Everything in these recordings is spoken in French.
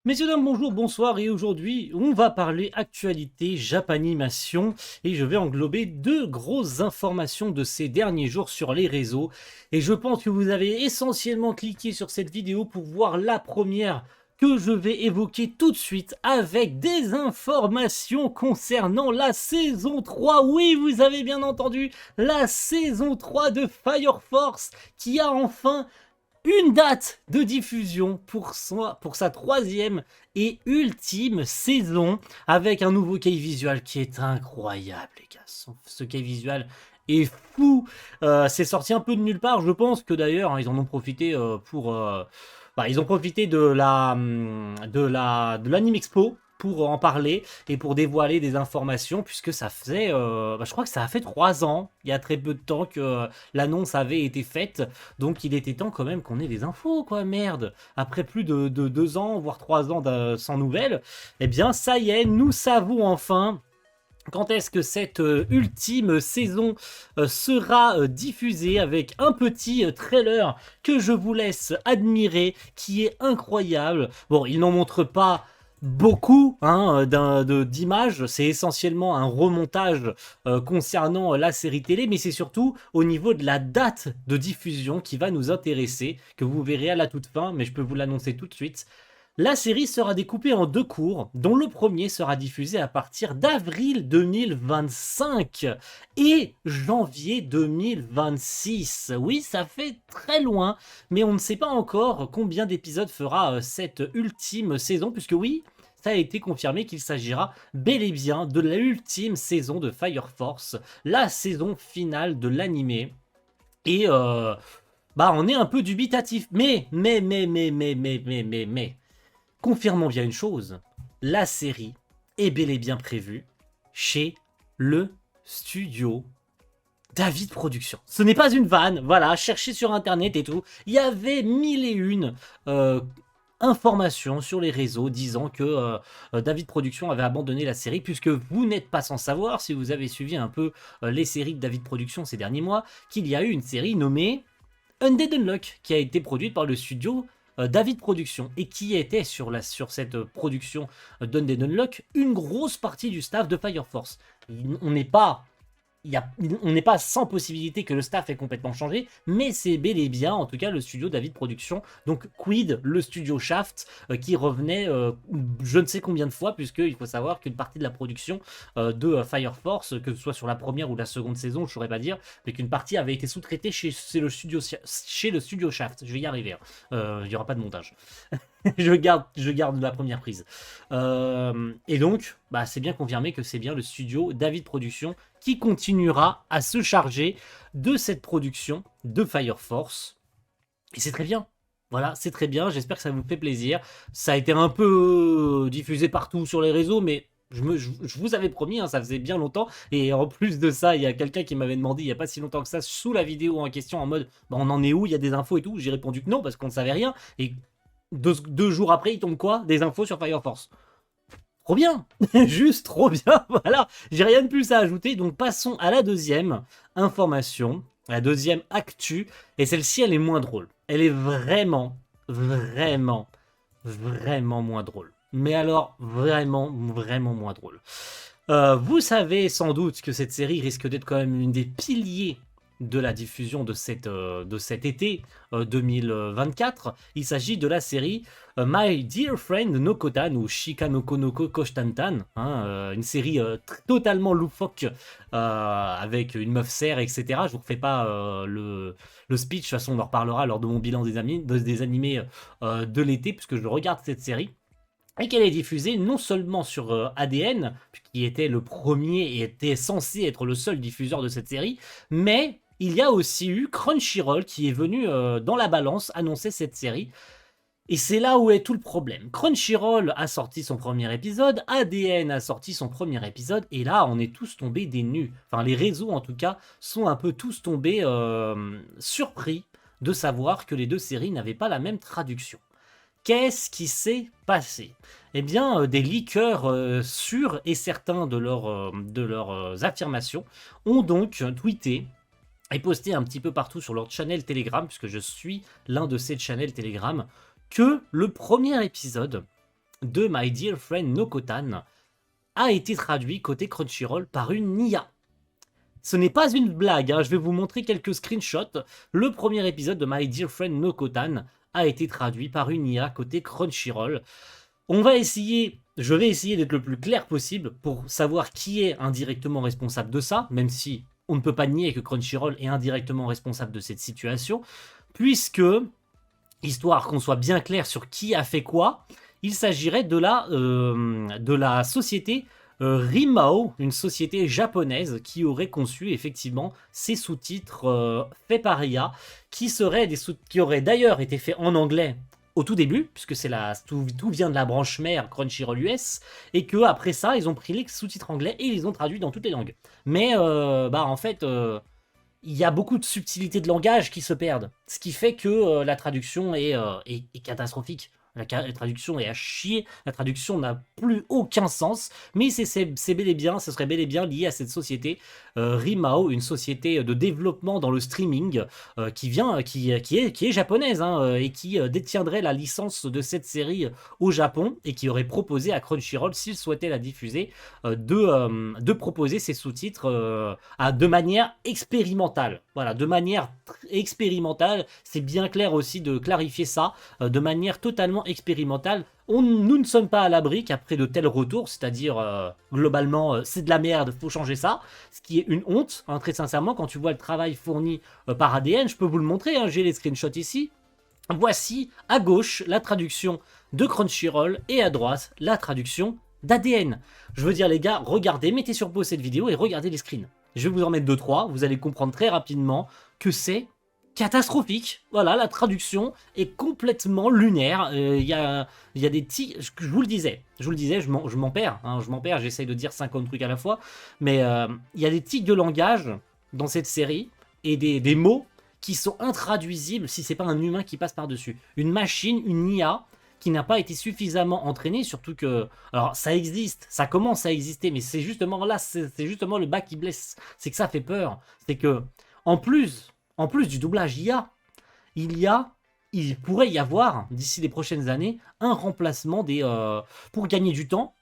Messieurs, dames, bonjour, bonsoir, et aujourd'hui, on va parler actualité Japanimation, et je vais englober deux grosses informations de ces derniers jours sur les réseaux, et je pense que vous avez essentiellement cliqué sur cette vidéo pour voir la première que je vais évoquer tout de suite avec des informations concernant la saison 3. Oui, vous avez bien entendu, la saison 3 de Fire Force qui a enfin une date de diffusion pour sa troisième et ultime saison, avec un nouveau key visual qui est incroyable, les gars. Ce key visual est fou. C'est sorti un peu de nulle part. Je pense que d'ailleurs, hein, ils en ont profité ils ont profité de l'Anime Expo pour en parler et pour dévoiler des informations, puisque ça faisait, je crois que ça a fait 3 ans, il y a très peu de temps que l'annonce avait été faite, donc il était temps quand même qu'on ait des infos, quoi, merde. Après plus de 2 ans, voire 3 ans sans nouvelles, eh bien ça y est, nous savons enfin quand est-ce que cette ultime saison sera diffusée, avec un petit trailer que je vous laisse admirer, qui est incroyable. Bon, il n'en montre pas beaucoup hein, d'images, c'est essentiellement un remontage concernant la série télé, mais c'est surtout au niveau de la date de diffusion qui va nous intéresser, que vous verrez à la toute fin, mais je peux vous l'annoncer tout de suite. La série sera découpée en 2 cours, dont le premier sera diffusé à partir d'avril 2025 et janvier 2026. Oui, ça fait très loin, mais on ne sait pas encore combien d'épisodes fera cette ultime saison, puisque oui, ça a été confirmé qu'il s'agira bel et bien de l'ultime saison de Fire Force, la saison finale de l'anime. Et on est un peu dubitatif, mais confirmons bien une chose, la série est bel et bien prévue chez le studio David Productions. Ce n'est pas une vanne, voilà, cherchez sur internet et tout. Il y avait mille et une informations sur les réseaux disant que David Productions avait abandonné la série, puisque vous n'êtes pas sans savoir, si vous avez suivi un peu les séries de David Productions ces derniers mois, qu'il y a eu une série nommée Undead Unluck qui a été produite par le studio David Productions, et qui était sur cette production d'Undead Unluck une grosse partie du staff de Fire Force. On n'est pas on n'est pas sans possibilité que le staff ait complètement changé, mais c'est bel et bien, en tout cas, le studio David Productions. Donc, quid le studio Shaft, qui revenait je ne sais combien de fois, puisqu'il faut savoir qu'une partie de la production de Fire Force, que ce soit sur la première ou la seconde saison, je ne saurais pas dire, mais qu'une partie avait été sous-traitée chez le studio Shaft. Je vais y arriver, hein. Il n'y aura pas de montage. je garde la première prise. Et donc, c'est bien confirmé que c'est bien le studio David Productions qui continuera à se charger de cette production de Fire Force. Et c'est très bien. Voilà, c'est très bien. J'espère que ça vous fait plaisir. Ça a été un peu diffusé partout sur les réseaux, mais je vous avais promis, hein, ça faisait bien longtemps. Et en plus de ça, il y a quelqu'un qui m'avait demandé il n'y a pas si longtemps que ça, sous la vidéo en question, en mode on en est où, il y a des infos et tout. J'ai répondu que non, parce qu'on ne savait rien. Et deux jours après, il tombe quoi? Des infos sur Fire Force. Trop bien. Juste trop bien. Voilà, j'ai rien de plus à ajouter. Donc passons à la deuxième information, la deuxième actu. Et celle-ci, elle est moins drôle. Elle est vraiment, vraiment, vraiment moins drôle. Mais alors, vraiment, vraiment moins drôle. Vous savez sans doute que cette série risque d'être quand même l'une des piliers de la diffusion de cet été 2024. Il s'agit de la série My Dear Friend Nokotan, ou Shika no Konoko Koshtantan, hein, une série totalement loufoque avec une meuf serre, etc. Je vous refais pas le speech, de toute façon on en reparlera lors de mon bilan des animés de l'été, puisque je regarde cette série. Et qu'elle est diffusée non seulement sur ADN, qui était le premier et était censé être le seul diffuseur de cette série, mais il y a aussi eu Crunchyroll qui est venu dans la balance annoncer cette série. Et c'est là où est tout le problème. Crunchyroll a sorti son premier épisode, ADN a sorti son premier épisode, et là on est tous tombés des nues. Enfin, les réseaux en tout cas sont un peu tous tombés surpris de savoir que les deux séries n'avaient pas la même traduction. Qu'est-ce qui s'est passé? Eh bien, des leakers sûrs et certains de leurs affirmations ont donc tweeté et posté un petit peu partout sur leur channel Telegram, puisque je suis l'un de ces channels Telegram, que le premier épisode de My Dear Friend Nokotan a été traduit côté Crunchyroll par une IA. Ce n'est pas une blague, hein, je vais vous montrer quelques screenshots. Le premier épisode de My Dear Friend Nokotan a été traduit par une IA côté Crunchyroll. Je vais essayer d'être le plus clair possible pour savoir qui est indirectement responsable de ça, même si on ne peut pas nier que Crunchyroll est indirectement responsable de cette situation, puisque, histoire qu'on soit bien clair sur qui a fait quoi, il s'agirait de la société Rimao, une société japonaise qui aurait conçu effectivement ces sous-titres faits par IA, qui auraient d'ailleurs été faits en anglais au tout début, puisque tout vient de la branche mère Crunchyroll US, et que après ça, ils ont pris les sous-titres anglais et ils les ont traduits dans toutes les langues. Mais en fait, il y a beaucoup de subtilités de langage qui se perdent, ce qui fait que la traduction est catastrophique. La traduction est à chier, la traduction n'a plus aucun sens, mais ce serait bel et bien lié à cette société Rimao, une société de développement dans le streaming qui est japonaise hein, et qui détiendrait la licence de cette série au Japon et qui aurait proposé à Crunchyroll, s'il souhaitait la diffuser, de proposer ses sous-titres de manière expérimentale. Voilà, de manière expérimentale, c'est bien clair aussi de clarifier ça, de manière totalement expérimentale. Nous ne sommes pas à l'abri qu'après de tels retours, c'est-à-dire globalement c'est de la merde, faut changer ça, ce qui est une honte, hein, très sincèrement, quand tu vois le travail fourni par ADN, je peux vous le montrer, hein, j'ai les screenshots ici. Voici à gauche la traduction de Crunchyroll et à droite la traduction d'ADN. Je veux dire les gars, regardez, mettez sur pause cette vidéo et regardez les screens. Je vais vous en mettre 2-3, vous allez comprendre très rapidement que c'est catastrophique. Voilà, la traduction est complètement lunaire. Il y a des tics, je vous le disais, je m'en perds, hein, j'essaye de dire 50 trucs à la fois, mais il y a des tics de langage dans cette série et des mots qui sont intraduisibles si c'est pas un humain qui passe par-dessus. Une machine, une IA qui n'a pas été suffisamment entraînée, surtout que, alors ça existe, ça commence à exister, mais c'est justement là, c'est justement le bas qui blesse, c'est que ça fait peur, c'est que en plus du doublage IA, il pourrait y avoir, d'ici les prochaines années, un remplacement pour gagner du temps,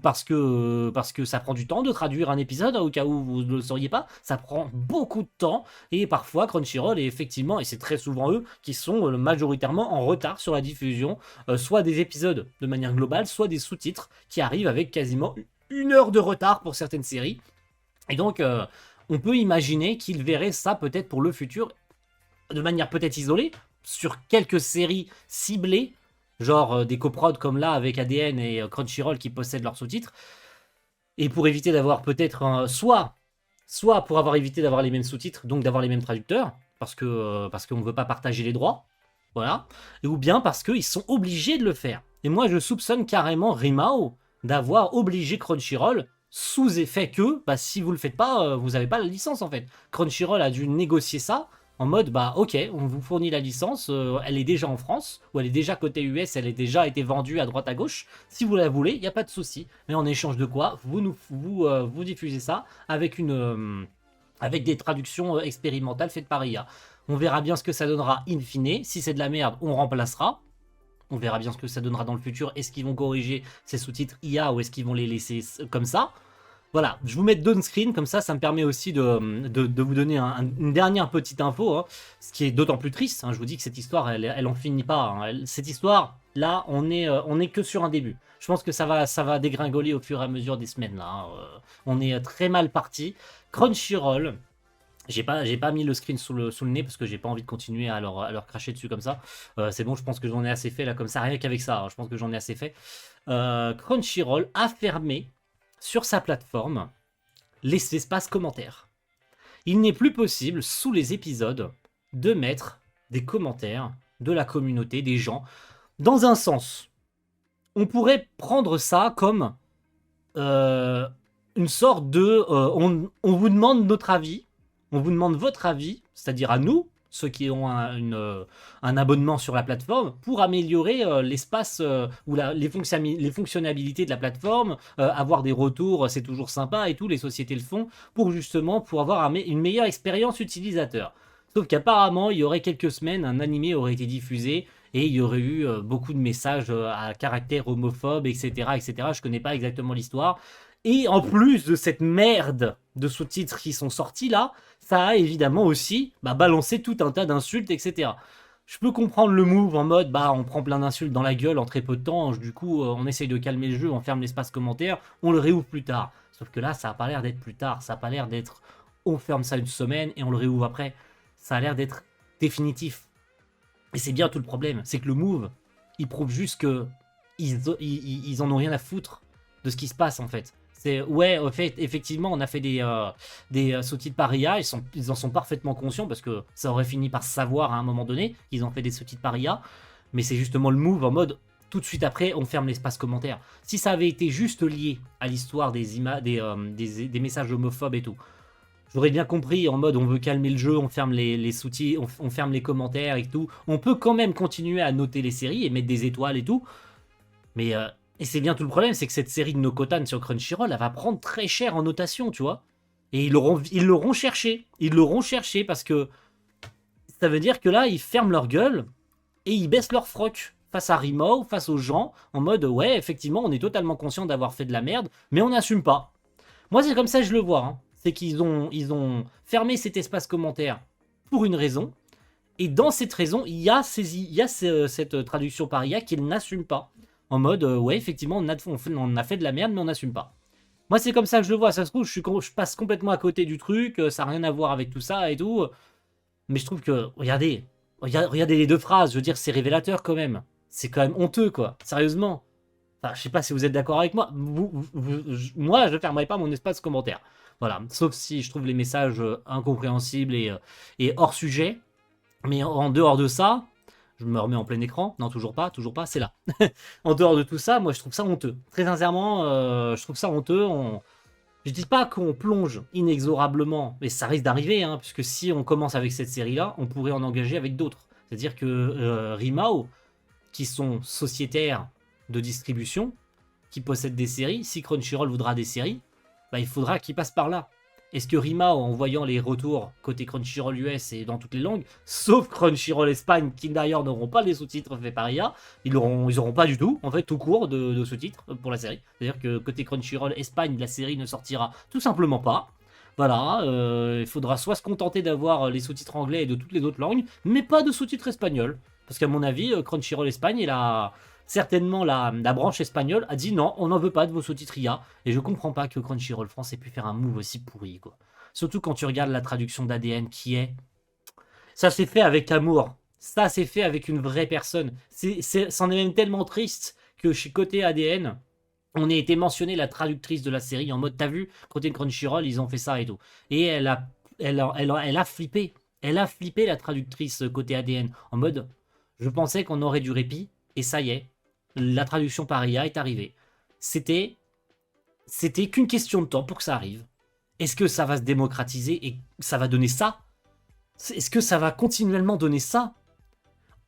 parce que ça prend du temps de traduire un épisode, au cas où vous ne le sauriez pas, ça prend beaucoup de temps, et parfois Crunchyroll est effectivement, et c'est très souvent eux, qui sont majoritairement en retard sur la diffusion, soit des épisodes de manière globale, soit des sous-titres qui arrivent avec quasiment 1 heure de retard pour certaines séries, et donc on peut imaginer qu'ils verraient ça peut-être pour le futur, de manière peut-être isolée, sur quelques séries ciblées, genre des coprods comme là avec ADN et Crunchyroll qui possèdent leurs sous-titres, et pour éviter d'avoir peut-être soit pour avoir évité d'avoir les mêmes sous-titres, donc d'avoir les mêmes traducteurs, parce qu'on ne veut pas partager les droits, voilà, ou bien parce qu'ils sont obligés de le faire. Et moi je soupçonne carrément Rimao d'avoir obligé Crunchyroll sous effet que, si vous le faites pas, vous n'avez pas la licence en fait. Crunchyroll a dû négocier ça en mode, ok, on vous fournit la licence, elle est déjà en France, ou elle est déjà côté US, elle a déjà été vendue à droite à gauche. Si vous la voulez, il n'y a pas de souci. Mais en échange de quoi, vous diffusez ça avec des traductions expérimentales faites par IA. On verra bien ce que ça donnera in fine. Si c'est de la merde, on remplacera. On verra bien ce que ça donnera dans le futur. Est-ce qu'ils vont corriger ces sous-titres IA ou est-ce qu'ils vont les laisser comme ça? Voilà, je vous mets down screen, comme ça me permet aussi de vous donner une dernière petite info, hein, ce qui est d'autant plus triste. Hein, je vous dis que cette histoire, elle en finit pas. Hein, cette histoire, là, on est que sur un début. Je pense que ça va dégringoler au fur et à mesure des semaines. Là, hein, on est très mal parti. Crunchyroll. J'ai pas mis le screen sous le nez parce que j'ai pas envie de continuer à leur cracher dessus comme ça. C'est bon, je pense que j'en ai assez fait là comme ça, rien qu'avec ça. Hein, je pense que j'en ai assez fait. Crunchyroll a fermé sur sa plateforme les espaces commentaires. Il n'est plus possible sous les épisodes de mettre des commentaires de la communauté, des gens. Dans un sens, on pourrait prendre ça comme une sorte de on vous demande notre avis. On vous demande votre avis, c'est-à-dire à nous, ceux qui ont un abonnement sur la plateforme, pour améliorer l'espace ou les fonctionnalités de la plateforme, avoir des retours, c'est toujours sympa et tout, les sociétés le font, pour avoir une meilleure expérience utilisateur. Sauf qu'apparemment, il y aurait quelques semaines, un animé aurait été diffusé, et il y aurait eu beaucoup de messages à caractère homophobe, etc., etc. Je connais pas exactement l'histoire. Et en plus de cette merde de sous-titres qui sont sortis là, ça a évidemment aussi balancé tout un tas d'insultes, etc. Je peux comprendre le move en mode on prend plein d'insultes dans la gueule en très peu de temps, du coup on essaye de calmer le jeu, on ferme l'espace commentaire, on le réouvre plus tard. Sauf que là ça a pas l'air d'être plus tard, ça a pas l'air d'être on ferme ça une semaine et on le réouvre après. Ça a l'air d'être définitif. Et c'est bien tout le problème, c'est que le move, il prouve juste que ils en ont rien à foutre de ce qui se passe en fait. C'est ouais, au fait, effectivement, on a fait des sous-titres par IA, ils en sont parfaitement conscients parce que ça aurait fini par se savoir à un moment donné qu'ils ont fait des sous-titres par IA, mais c'est justement le move en mode tout de suite après, on ferme l'espace commentaire. Si ça avait été juste lié à l'histoire des messages homophobes et tout, j'aurais bien compris en mode on veut calmer le jeu, on ferme les sous-titres, on ferme les commentaires et tout. On peut quand même continuer à noter les séries et mettre des étoiles et tout. Mais et c'est bien tout le problème, c'est que cette série de Nokotan sur Crunchyroll, elle va prendre très cher en notation, tu vois. Et ils l'auront cherché. Ils l'auront cherché parce que ça veut dire que là, ils ferment leur gueule et ils baissent leur froc face à Rimao, face aux gens, en mode ouais, effectivement, on est totalement conscient d'avoir fait de la merde, mais on n'assume pas. Moi, c'est comme ça que je le vois. Hein. C'est qu'ils ont fermé cet espace commentaire pour une raison. Et dans cette raison, il y a cette traduction par IA qu'ils n'assument pas. En mode, ouais, effectivement, on a fait de la merde, mais on n'assume pas. Moi, c'est comme ça que je le vois. Ça se trouve, je passe complètement à côté du truc. Ça n'a rien à voir avec tout ça et tout. Mais je trouve que, regardez les deux phrases. Je veux dire, c'est révélateur quand même. C'est quand même honteux, quoi. Sérieusement. Enfin, je sais pas si vous êtes d'accord avec moi. Moi, je fermerai pas mon espace commentaire. Voilà. Sauf si je trouve les messages incompréhensibles et hors sujet. Mais en dehors de ça, je me remets en plein écran. Non, toujours pas, c'est là. En dehors de tout ça, moi, je trouve ça honteux. Très sincèrement, je trouve ça honteux. Je dis pas qu'on plonge inexorablement, mais ça risque d'arriver, hein, puisque si on commence avec cette série-là, on pourrait en engager avec d'autres. C'est-à-dire que Rimao, qui sont sociétaires de distribution, qui possèdent des séries, si Crunchyroll voudra des séries, il faudra qu'ils passent par là. Est-ce que Rimao, en voyant les retours côté Crunchyroll US et dans toutes les langues, sauf Crunchyroll Espagne, qui d'ailleurs n'auront pas les sous-titres faits par IA, ils auront pas du tout, en fait, tout court de sous-titres pour la série. C'est-à-dire que côté Crunchyroll Espagne, la série ne sortira tout simplement pas. Voilà, il faudra soit se contenter d'avoir les sous-titres anglais et de toutes les autres langues, mais pas de sous-titres espagnols. Parce qu'à mon avis, Crunchyroll Espagne et certainement la branche espagnole a dit non, on n'en veut pas de vos sous-titres IA. Et je comprends pas que Crunchyroll France ait pu faire un move aussi pourri, quoi. Surtout quand tu regardes la traduction d'ADN qui est. Ça s'est fait avec amour. Ça s'est fait avec une vraie personne. C'en est même tellement triste que chez côté ADN, on a été mentionné la traductrice de la série en mode t'as vu, côté Crunchyroll, ils ont fait ça et tout. Et elle a flippé. Elle a flippé la traductrice côté ADN en mode je pensais qu'on aurait du répit et ça y est, la traduction par IA est arrivée. C'était qu'une question de temps pour que ça arrive. Est-ce que ça va se démocratiser et ça va donner ça? Est-ce que ça va continuellement donner ça?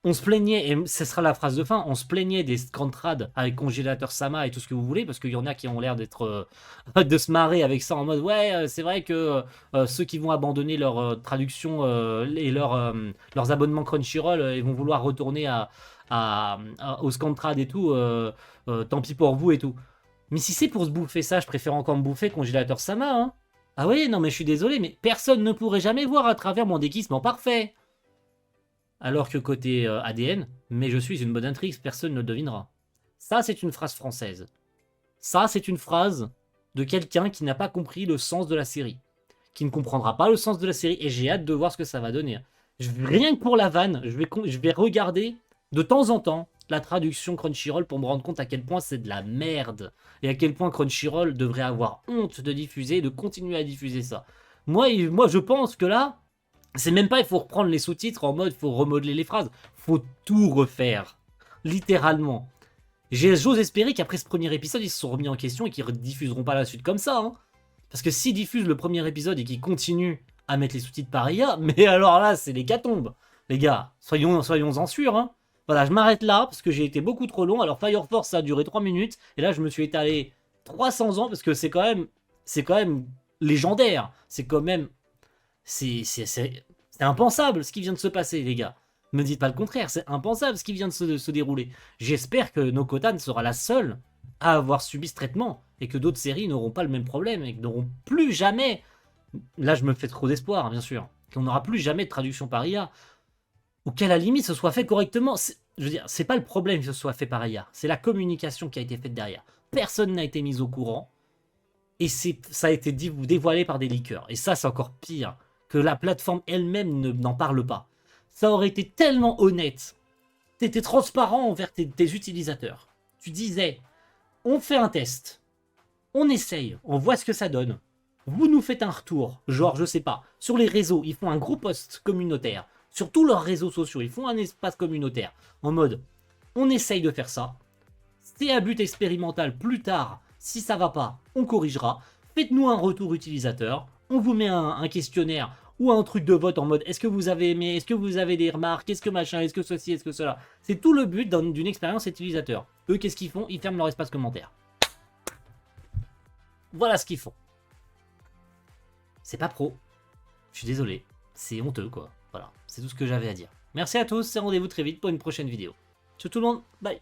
On se plaignait, et ce sera la phrase de fin, on se plaignait des Scantrad avec Congélateur Sama et tout ce que vous voulez, parce qu'il y en a qui ont l'air d'être de se marrer avec ça en mode ouais, c'est vrai que ceux qui vont abandonner leur traduction et leurs abonnements Crunchyroll, ils vont vouloir retourner au Scantrad et tout, tant pis pour vous et tout. Mais si c'est pour se bouffer ça, je préfère encore me bouffer Congélateur Sama, hein. Ah oui, non mais je suis désolé, mais personne ne pourrait jamais voir à travers mon déguisement parfait. Alors que côté ADN, mais je suis une bonne intrigue, personne ne le devinera. Ça, c'est une phrase française. Ça, c'est une phrase de quelqu'un qui n'a pas compris le sens de la série. Qui ne comprendra pas le sens de la série, et j'ai hâte de voir ce que ça va donner. Rien que pour la vanne, je vais regarder de temps en temps la traduction Crunchyroll pour me rendre compte à quel point c'est de la merde. Et à quel point Crunchyroll devrait avoir honte de diffuser, de continuer à diffuser ça. Moi, je pense que là, c'est même pas il faut reprendre les sous-titres en mode il faut remodeler les phrases. Faut tout refaire. Littéralement. J'ose espérer qu'après ce premier épisode, ils se sont remis en question et qu'ils ne diffuseront pas la suite comme ça. Hein. Parce que s'ils diffusent le premier épisode et qu'ils continuent à mettre les sous-titres par IA, mais alors là, c'est l'hécatombe. Les gars, soyons-en sûrs. Hein. Voilà, je m'arrête là parce que j'ai été beaucoup trop long. Alors Fire Force, ça a duré 3 minutes. Et là, je me suis étalé 300 ans parce que c'est quand même légendaire. C'est quand même... C'est impensable ce qui vient de se passer, les gars. Me dites pas le contraire, c'est impensable ce qui vient de se dérouler. J'espère que Nokotan sera la seule à avoir subi ce traitement et que d'autres séries n'auront pas le même problème et que n'auront plus jamais. Là, je me fais trop d'espoir, bien sûr. Qu'on n'aura plus jamais de traduction par IA. Ou qu'à la limite, ce soit fait correctement. Je veux dire, c'est pas le problème que ce soit fait par IA. C'est la communication qui a été faite derrière. Personne n'a été mis au courant. Et ça a été dévoilé par des leakers. Et ça, c'est encore pire. Que la plateforme elle-même n'en parle pas. Ça aurait été tellement honnête. T'étais transparent envers tes utilisateurs. Tu disais, on fait un test. On essaye. On voit ce que ça donne. Vous nous faites un retour. Genre, je sais pas. Sur les réseaux, ils font un gros post communautaire. Sur tous leurs réseaux sociaux, ils font un espace communautaire. En mode, on essaye de faire ça. C'est à but expérimental plus tard. Si ça va pas, on corrigera. Faites-nous un retour utilisateur. On vous met un questionnaire ou un truc de vote en mode est-ce que vous avez aimé, est-ce que vous avez des remarques, est-ce que machin, est-ce que ceci, est-ce que cela. C'est tout le but d'une expérience utilisateur. Eux, qu'est-ce qu'ils font? Ils ferment leur espace commentaire. Voilà ce qu'ils font. C'est pas pro. Je suis désolé. C'est honteux, quoi. Voilà, c'est tout ce que j'avais à dire. Merci à tous et rendez-vous très vite pour une prochaine vidéo. Ciao tout le monde, bye.